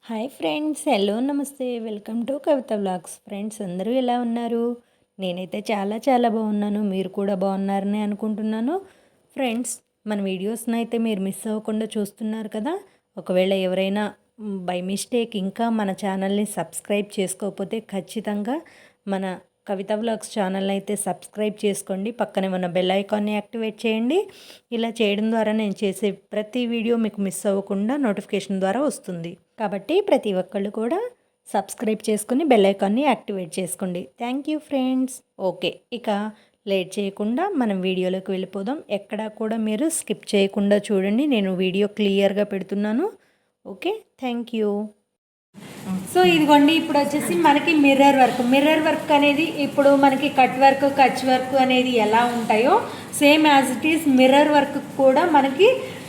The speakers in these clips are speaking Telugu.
హాయ్ ఫ్రెండ్స్, హలో నమస్తే, welcome to Kavitha vlogs. Friends అందరూ ఎలా ఉన్నారు? నేనైతే చాలా చాలా బాగున్నాను. మీరు కూడా బాగున్నారని అనుకుంటున్నాను. ఫ్రెండ్స్, మన వీడియోస్ని అయితే మీరు మిస్ అవ్వకుండా చూస్తున్నారు కదా. ఒకవేళ ఎవరైనా బై మిస్టేక్ ఇంకా మన ఛానల్ని సబ్స్క్రైబ్ చేసుకోకపోతే ఖచ్చితంగా మన కవిత వ్లాగ్స్ ఛానల్ని అయితే సబ్స్క్రైబ్ చేసుకోండి. పక్కనే ఉన్న బెల్ ఐకాన్ని యాక్టివేట్ చేయండి. ఇలా చేయడం ద్వారా నేను చేసే ప్రతి వీడియో మీకు మిస్ అవ్వకుండా నోటిఫికేషన్ ద్వారా వస్తుంది. కాబట్టి ప్రతి ఒక్కళ్ళు కూడా సబ్స్క్రైబ్ చేసుకుని బెల్ ఐకాన్ని యాక్టివేట్ చేసుకోండి. Thank you friends. ఓకే, ఇక లేట్ చేయకుండా మనం వీడియోలోకి వెళ్ళిపోదాం. ఎక్కడా కూడా మీరు స్కిప్ చేయకుండా చూడండి. నేను వీడియో క్లియర్గా పెడుతున్నాను. Okay, thank you. సో ఇదిగోండి, ఇప్పుడు వచ్చేసి మనకి మిర్రర్ వర్క్ అనేది ఇప్పుడు మనకి కట్ వర్క్, కచ్ వర్క్ అనేది ఎలా ఉంటాయో same as it is mirror work కూడా మనకి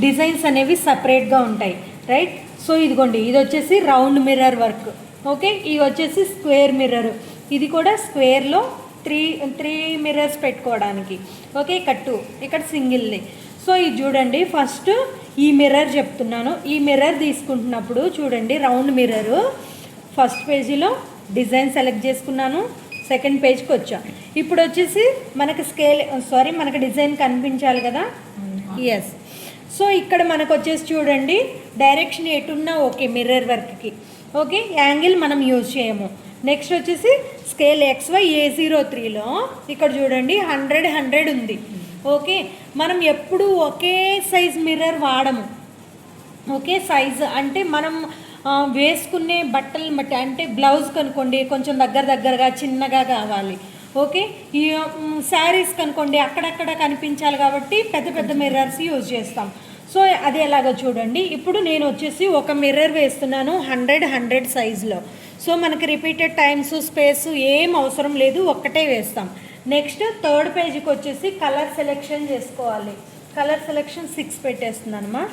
డిజైన్స్ అనేవి సపరేట్గా ఉంటాయి, రైట్? సో ఇదిగోండి, ఇది వచ్చేసి రౌండ్ మిర్రర్ వర్క్. ఓకే, ఇది వచ్చేసి స్క్వేర్ మిర్రర్. ఇది కూడా స్క్వేర్లో త్రీ మిర్రర్స్ పెట్టుకోవడానికి. ఓకే, ఇక్కడ సింగిల్ది. సో ఇది చూడండి, ఫస్ట్ ఈ మిర్రర్ చెప్తున్నాను. ఈ మిర్రర్ తీసుకుంటున్నప్పుడు చూడండి, రౌండ్ మిర్రరు ఫస్ట్ పేజీలో డిజైన్ సెలెక్ట్ చేసుకున్నాను. సెకండ్ పేజ్కి వచ్చా. ఇప్పుడు వచ్చేసి మనకి డిజైన్ కనిపించాలి కదా. ఎస్. సో ఇక్కడ మనకు వచ్చేసి చూడండి, డైరెక్షన్ ఎటున్నా ఓకే మిర్రర్ వర్క్కి. ఓకే, యాంగిల్ మనం యూజ్ చేయము. నెక్స్ట్ వచ్చేసి స్కేల్ XY A03లో ఇక్కడ చూడండి 100 ఉంది. ఓకే, మనం ఎప్పుడు ఒకే సైజ్ మిర్రర్ వాడము. ఓకే, సైజ్ అంటే మనం వేసుకునే బట్టలు బట్టి, అంటే బ్లౌజ్ కనుకోండి కొంచెం దగ్గరగా చిన్నగా కావాలి. ఓకే, ఈ శారీస్ కనుకోండి అక్కడక్కడ కనిపించాలి కాబట్టి పెద్ద మిర్రర్స్ యూజ్ చేస్తాం. సో అది ఎలాగో చూడండి. ఇప్పుడు నేను వచ్చేసి ఒక మిర్రర్ వేస్తున్నాను 100 సైజులో. సో మనకి రిపీటెడ్ టైమ్స్ స్పేస్ ఏం అవసరం లేదు, ఒక్కటే వేస్తాం. నెక్స్ట్ థర్డ్ పేజీకి వచ్చేసి కలర్ సెలెక్షన్ చేసుకోవాలి. Colour selection 6 పెట్టేస్తున్నానమ్మా.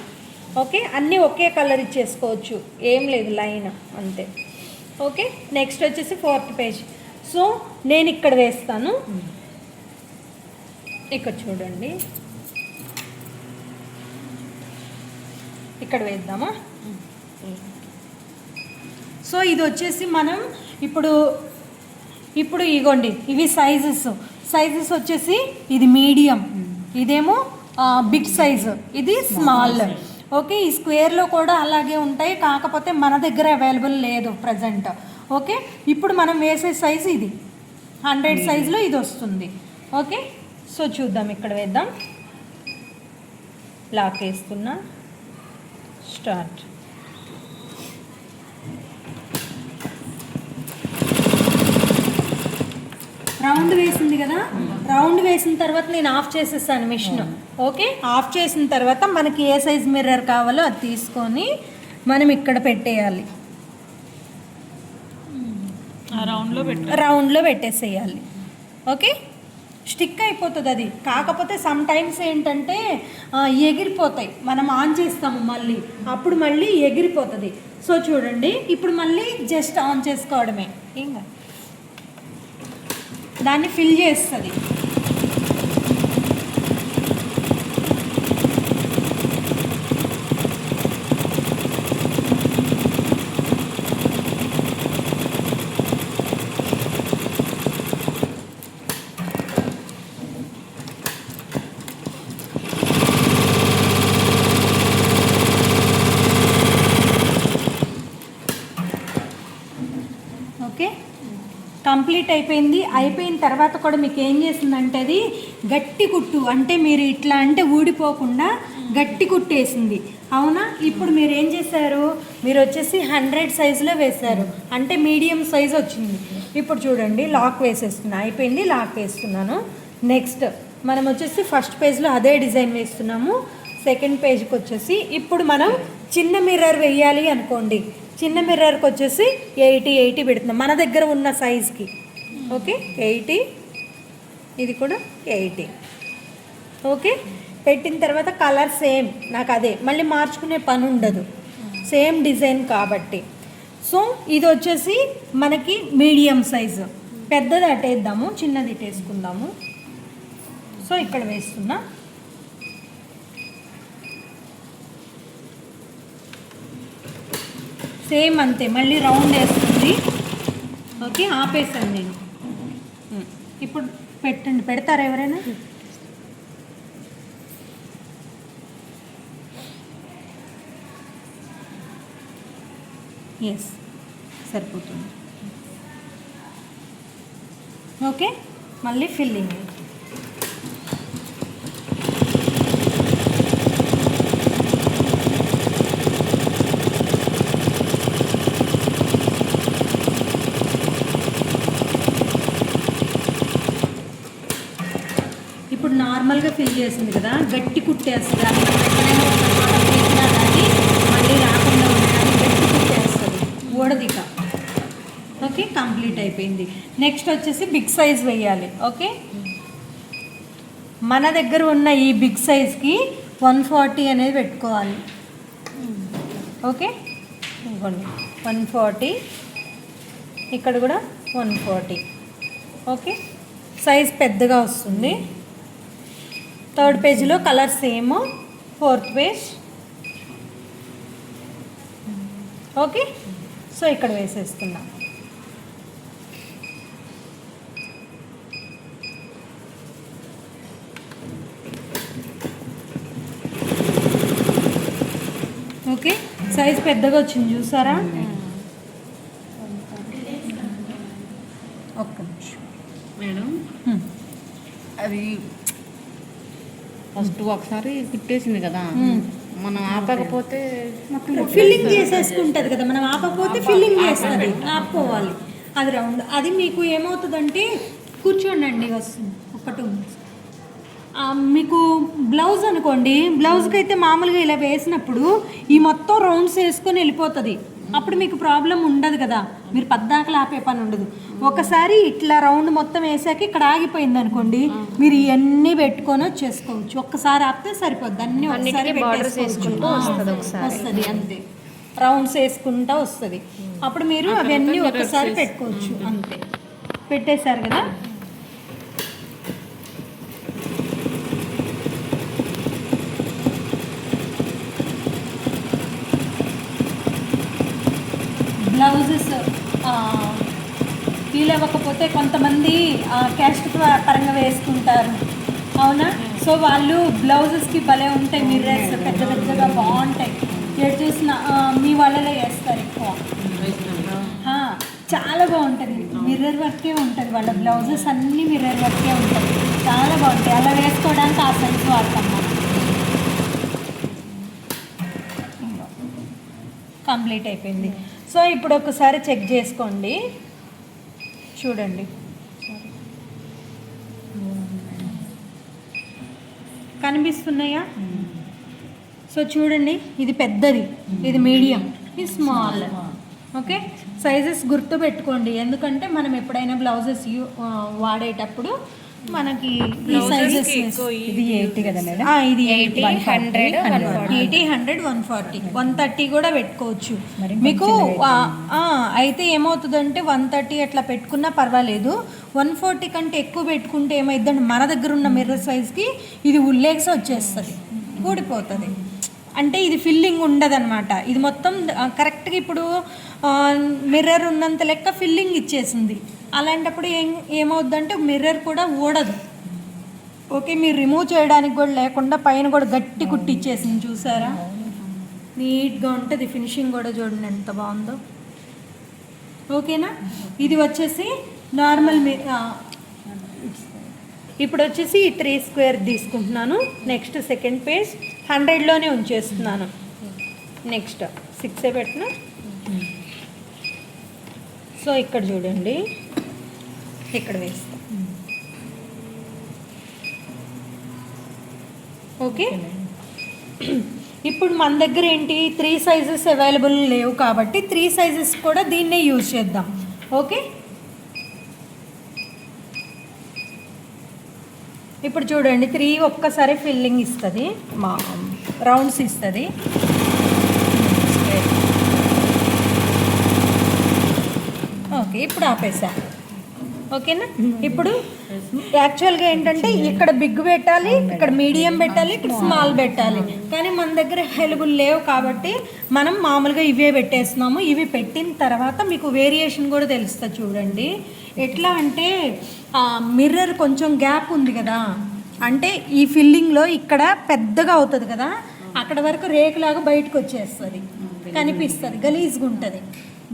ఓకే, అన్నీ ఒకే కలర్ ఇచ్చేసుకోవచ్చు, ఏం లేదు, లైన్ అంతే. ఓకే, నెక్స్ట్ వచ్చేసి ఫోర్త్ పేజ్. సో నేను ఇక్కడ వేస్తాను. ఇక్కడ చూడండి, ఇక్కడ వేద్దామా. సో ఇది వచ్చేసి మనం ఇప్పుడు ఇగోండి, ఇవి సైజెస్ వచ్చేసి ఇది మీడియం, ఇదేమో బిగ్ సైజు, ఇది స్మాల్. ఓకే, ఈ స్క్వేర్లో కూడా అలాగే ఉంటాయి, కాకపోతే మన దగ్గర అవైలబుల్ లేదు ప్రజెంట్. ఓకే, ఇప్పుడు మనం వేసే సైజు ఇది 100 సైజులో ఇది వస్తుంది. ఓకే, సో చూద్దాం, ఇక్కడ వేద్దాం. లాక్ వేస్తున్నా, స్టార్ట్. రౌండ్ వేసింది కదా, రౌండ్ వేసిన తర్వాత నేను ఆఫ్ చేసేసాను మిషన్. ఓకే, ఆఫ్ చేసిన తర్వాత మనకి ఏ సైజ్ మిర్రర్ కావాలో అది తీసుకొని మనం ఇక్కడ పెట్టేయాలి, రౌండ్లో పెట్టేసేయాలి. ఓకే, స్టిక్ అయిపోతుంది అది. కాకపోతే సమ్ టైమ్స్ ఏంటంటే ఎగిరిపోతాయి, మనం ఆన్ చేస్తాము మళ్ళీ, అప్పుడు మళ్ళీ ఎగిరిపోతుంది. సో చూడండి, ఇప్పుడు మళ్ళీ జస్ట్ ఆన్ చేసుకోవడమే, ఇంకా దాన్ని ఫిల్ చేస్తుంది. ఓకే, కంప్లీట్ అయిపోయింది. అయిపోయిన తర్వాత కూడా మీకు ఏం చేసిందంటే అది గట్టి కుట్టు, అంటే మీరు ఇట్లా అంటే ఊడిపోకుండా గట్టి కుట్టేసింది, అవునా? ఇప్పుడు మీరు ఏం చేశారు, మీరు వచ్చేసి 100 సైజులో వేశారు, అంటే మీడియం సైజ్ వచ్చింది. ఇప్పుడు చూడండి, లాక్ వేసేస్తున్నా, అయిపోయింది, లాక్ వేస్తున్నాను. నెక్స్ట్ మనం వచ్చేసి ఫస్ట్ పేజ్లో అదే డిజైన్ వేస్తున్నాము. సెకండ్ పేజ్కి వచ్చేసి ఇప్పుడు మనం చిన్న మిర్రర్ వేయాలి అనుకోండి, చిన్న మిర్రర్కి వచ్చేసి 80 పెడుతున్నాం మన దగ్గర ఉన్న సైజ్కి. ఓకే, 80, ఇది కూడా 80. ఓకే, పెట్టిన తర్వాత కలర్ సేమ్, నాకు అదే, మళ్ళీ మార్చుకునే పని ఉండదు, సేమ్ డిజైన్ కాబట్టి. సో ఇది వచ్చేసి మనకి మీడియం సైజు. పెద్దది అటేద్దాము, చిన్నది ఇటేసుకుందాము. సో ఇక్కడ వేస్తున్నా. సేమ్ అంతే, మళ్ళీ రౌండ్ వేస్తుంది. ఓకే, ఆపేసాను నేను. ఇప్పుడు పెట్టండి, పెడతారా ఎవరైనా? ఎస్, సరిపోతుంది. ఓకే, మళ్ళీ ఫిల్లింగ్. ఇప్పుడు నార్మల్గా ఫిల్ చేసింది కదా, గట్టి కుట్టేస్తుంది. అది కానీ మళ్ళీ రాకుండా ఉండడానికి గట్టి కుట్టేస్తుంది, ఊడదిక. ఓకే, కంప్లీట్ అయిపోయింది. నెక్స్ట్ వచ్చేసి బిగ్ సైజ్ వేయాలి. ఓకే, మన దగ్గర ఉన్న ఈ బిగ్ సైజ్కి 140 అనేది పెట్టుకోవాలి. ఓకే, ఇవ్వండి 140, ఇక్కడ కూడా 140. ఓకే, సైజ్ పెద్దగా వస్తుంది. థర్డ్ పేజ్లో colour same, fourth page. Okay, so ఇక్కడ వేసేస్తున్నాం. ఓకే, సైజ్ పెద్దగా వచ్చింది చూసారా? ఒక్క నిమిషం మేడం, అది ఫస్ట్ ఒకసారి కుట్టేసింది కదా, మనం ఆపకపోతే ఫిల్లింగ్ చేసేసుకుంటుంది కదా, మనం ఆపకపోతే ఫిల్లింగ్ చేస్తుంది, ఆపుకోవాలి. అది రౌండ్. అది మీకు ఏమవుతుందంటే, కూర్చోండి వస్తుంది ఒకటి. మీకు బ్లౌజ్ అనుకోండి, బ్లౌజ్కి అయితే మామూలుగా ఇలా వేసినప్పుడు ఈ మొత్తం రౌండ్స్ వేసుకొని వెళ్ళిపోతుంది. అప్పుడు మీకు ప్రాబ్లం ఉండదు కదా, మీరు పద్దాకలు ఆపే పని ఉండదు. ఒకసారి ఇట్లా రౌండ్ మొత్తం వేసాక ఇక్కడ ఆగిపోయింది అనుకోండి, మీరు ఇవన్నీ పెట్టుకొని వచ్చేసుకోవచ్చు. ఒక్కసారి ఆపితే సరిపోద్ది, అన్ని వస్తుంది అంతే, రౌండ్స్ వేసుకుంటా వస్తుంది. అప్పుడు మీరు అవన్నీ ఒక్కసారి పెట్టుకోవచ్చు అంతే. పెట్టేశారు కదా, బ్లౌజెస్ ఫీల్ అవ్వకపోతే కొంతమంది క్యాస్ట్ పరంగా వేసుకుంటారు, అవునా? సో వాళ్ళు బ్లౌజెస్కి భలే ఉంటాయి, మిర్రర్స్ పెద్ద పెద్దగా బాగుంటాయి. ఎటు చూసిన మీ వాళ్ళలో వేస్తారు ఎక్కువ, చాలా బాగుంటుంది. మిర్రర్ వర్కే ఉంటుంది, వాళ్ళ బ్లౌజెస్ అన్నీ మిర్రర్ వర్కే ఉంటుంది, చాలా బాగుంటాయి. అలా వేసుకోవడానికి ఆ సెన్స్ వాడతాం మనం. కంప్లీట్ అయిపోయింది. సో ఇప్పుడు ఒకసారి చెక్ చేసుకోండి, చూడండి. కనిపిస్తున్నాయా? సో చూడండి, ఇది పెద్దది, ఇది మీడియం, ఇది స్మాల్. ఓకే, సైజెస్ గుర్తు పెట్టుకోండి, ఎందుకంటే మనం ఎప్పుడైనా బ్లౌజెస్ వాడేటప్పుడు మనకి ఈ సైజెస్. ఇది 80 కదా మేడం? ఇది 80, 100, 140, 130 కూడా పెట్టుకోవచ్చు మీకు. అయితే ఏమవుతుందంటే 130 అట్లా పెట్టుకున్నా పర్వాలేదు. 140 కంటే ఎక్కువ పెట్టుకుంటే ఏమైందంటే మన దగ్గర ఉన్న మిర్రర్ సైజ్కి ఇది ఉల్లేగ్స్ వచ్చేస్తుంది, ఊడిపోతుంది. అంటే ఇది ఫిల్లింగ్ ఉండదన్నమాట. ఇది మొత్తం కరెక్ట్గా ఇప్పుడు మిర్రర్ ఉన్నంత లెక్క ఫిల్లింగ్ ఇచ్చేసింది. అలాంటప్పుడు ఏమవుద్దంటే మిర్రర్ కూడా ఊడదు. ఓకే, మీరు రిమూవ్ చేయడానికి కూడా లేకుండా పైన కూడా గట్టి కుట్టిచ్చేసింది, చూసారా? నీట్గా ఉంటుంది. ఫినిషింగ్ కూడా చూడండి ఎంత బాగుందో. ఓకేనా? ఇది వచ్చేసి నార్మల్. ఇప్పుడు వచ్చేసి 3 స్క్వేర్ తీసుకుంటున్నాను. నెక్స్ట్ సెకండ్ పేజ్ 100లోనే ఉంచేస్తున్నాను. నెక్స్ట్ 6 పెట్టిన. సో ఇక్కడ చూడండి, ఇక్కడ వేస్తాం. ఓకే, ఇప్పుడు మన దగ్గర ఏంటి 3 సైజెస్ అవైలబుల్ లేవు కాబట్టి 3 సైజెస్ కూడా దీన్నే యూజ్ చేద్దాం. ఓకే, ఇప్పుడు చూడండి 3 ఒక్కసారి ఫిల్లింగ్ ఇస్తుంది, రౌండ్స్ ఇస్తుంది. ఓకే, ఇప్పుడు ఆపేసా. ఓకేనా. ఇప్పుడు యాక్చువల్గా ఏంటంటే ఇక్కడ బిగ్ పెట్టాలి, ఇక్కడ మీడియం పెట్టాలి, ఇక్కడ స్మాల్ పెట్టాలి, కానీ మన దగ్గర అవైలబుల్ లేవు కాబట్టి మనం మామూలుగా ఇవే పెట్టేస్తున్నాము. ఇవి పెట్టిన తర్వాత మీకు వేరియేషన్ కూడా తెలుస్తుంది చూడండి. ఎట్లా అంటే మిర్రర్ కొంచెం గ్యాప్ ఉంది కదా, అంటే ఈ ఫిల్లింగ్లో ఇక్కడ పెద్దగా అవుతుంది కదా, అక్కడ వరకు రేకులాగా బయటకు వచ్చేస్తుంది, కనిపిస్తుంది, గలీజ్గా ఉంటుంది,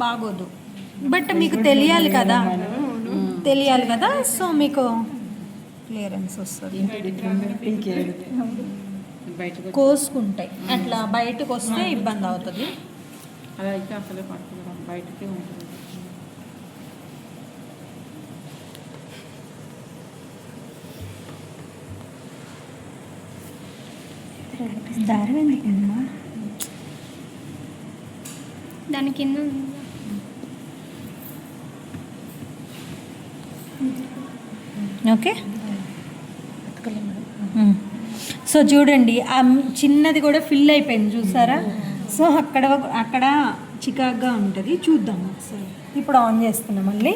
బాగోదు. బట్ మీకు తెలియాలి కదా, సో మీకు క్లియరెన్స్ వస్తుంది. కోసుకుంటాయి అట్లా బయటకు వస్తే ఇబ్బంది అవుతుంది. అలా అయితే అసలే పడుతుంది, బయటకే ఉంటుంది. దారం ఎందుకమ్మా దాని కింద ఓకే. సో చూడండి ఆ చిన్నది కూడా ఫిల్ అయిపోయింది చూసారా. సో అక్కడ చికాగ్గా ఉంటుంది. చూద్దాం ఒకసారి. ఇప్పుడు ఆన్ చేస్తున్నాం మళ్ళీ.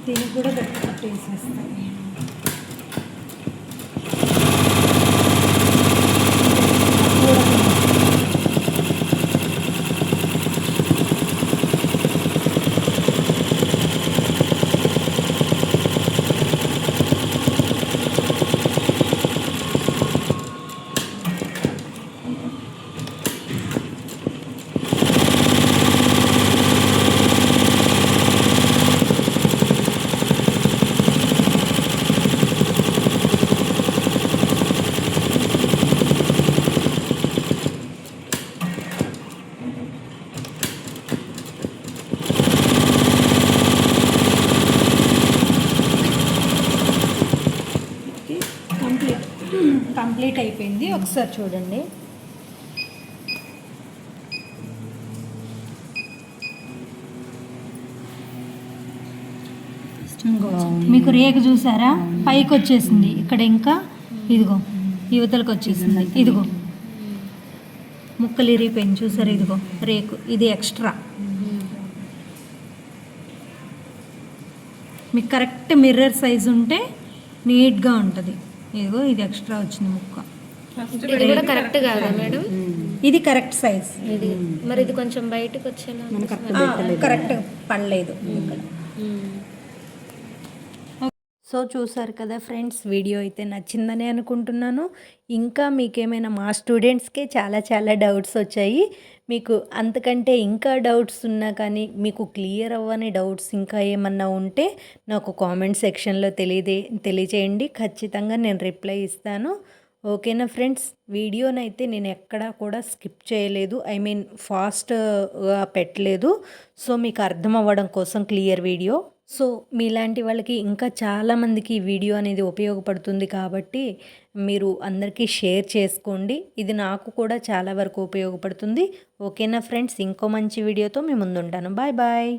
దీనికి కూడా పెట్టేసేస్తాయి. కంప్లీట్ అయిపోయింది. ఒకసారి చూడండి. మీకు రేకు చూసారా, పైకి వచ్చేసింది. ఇక్కడ ఇంకా ఇదిగో యువతలకు వచ్చేసింది. ఇదిగో ముక్కలు ఇరిగిపోయింది చూసారా. ఇదిగో రేకు, ఇది ఎక్స్ట్రా. మీకు కరెక్ట్ మిర్రర్ సైజ్ ఉంటే నీట్గా ఉంటుంది. ఇదిగో ఇది ఎక్స్ట్రా వచ్చింది ముక్క. ఇది కూడా కరెక్ట్ కాదా మేడం? ఇది కరెక్ట్ సైజ్. ఇది మరి ఇది కొంచెం బయటకు వచ్చేలా కరెక్ట్ పడలేదు ఇక్కడ. సో చూసారు కదా ఫ్రెండ్స్, వీడియో అయితే నచ్చిందని అనుకుంటున్నాను. ఇంకా మీకేమైనా మా స్టూడెంట్స్కే చాలా డౌట్స్ వచ్చాయి. మీకు అంతకంటే ఇంకా డౌట్స్ ఉన్నా కానీ మీకు క్లియర్ అవ్వని డౌట్స్ ఇంకా ఏమన్నా ఉంటే నాకు కామెంట్ సెక్షన్లో తెలియజేయండి. ఖచ్చితంగా నేను రిప్లై ఇస్తాను. ఓకేనా ఫ్రెండ్స్, వీడియోనైతే నేను ఎక్కడా కూడా స్కిప్ చేయలేదు, ఫాస్ట్గా పెట్టలేదు. సో మీకు అర్థం అవ్వడం కోసం క్లియర్ వీడియో. సో మీలాంటి వాళ్ళకి ఇంకా చాలామందికి ఈ వీడియో అనేది ఉపయోగపడుతుంది కాబట్టి మీరు అందరికీ షేర్ చేసుకోండి. ఇది నాకు కూడా చాలా వరకు ఉపయోగపడుతుంది. ఓకేనా ఫ్రెండ్స్, ఇంకో మంచి వీడియోతో మీ ముందుంటాను. Bye bye.